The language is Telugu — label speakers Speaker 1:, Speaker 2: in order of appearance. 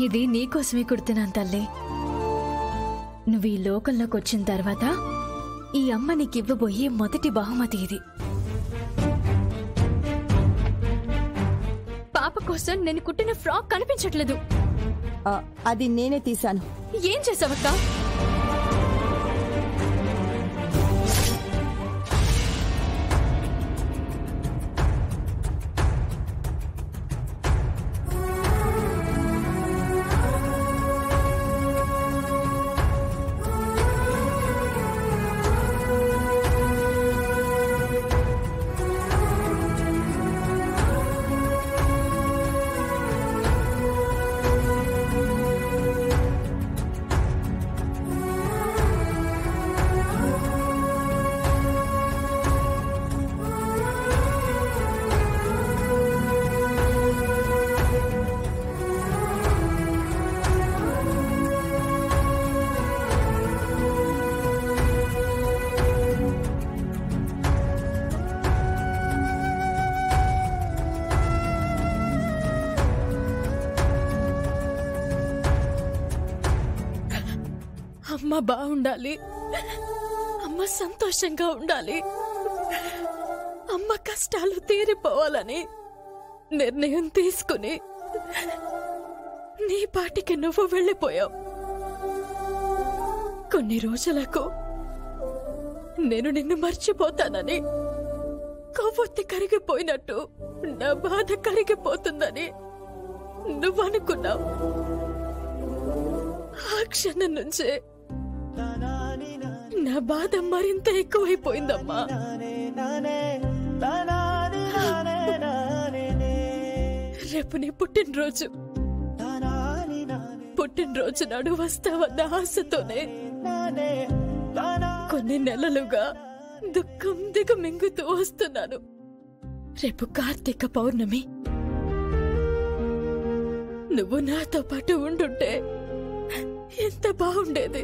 Speaker 1: ఇది నీకోసమే కుడుతున్నాను తల్లి. నువ్వు ఈ లోకంలోకి వచ్చిన తర్వాత ఈ అమ్మ నీకివ్వబోయే మొదటి బహుమతి ఇది. పాప కోసం నేను కుట్టిన ఫ్రాక్ కనిపించట్లేదు.
Speaker 2: అది నేనే తీశాను.
Speaker 1: ఏం చేసావక్క? అమ్మ బాగుండాలి, అమ్మ సంతోషంగా ఉండాలి, అమ్మ కష్టాలు తీరిపోవాలని నిర్ణయం తీసుకుని నీ పాటికి నువ్వు వెళ్ళిపోయావు. కొన్ని రోజులకు నేను నిన్ను మర్చిపోతానని, కొవ్వొత్తి కరిగిపోయినట్టు నా బాధ కరిగిపోతుందని నువ్వు అనుకున్నావు. ఆ క్షణం నుంచే నా బాధ మరింత ఎక్కువైపోయిందమ్మా. రేపు నీ పుట్టినరోజు. పుట్టినరోజు నాడు వస్తావన్న ఆశతోనే కొన్ని నెలలుగా దుఃఖం దిగమింగుతూ వస్తున్నాను. రేపు కార్తీక పౌర్ణమి. నువ్వు నాతో పాటు ఉండుంటే ఎంత బాగుండేది.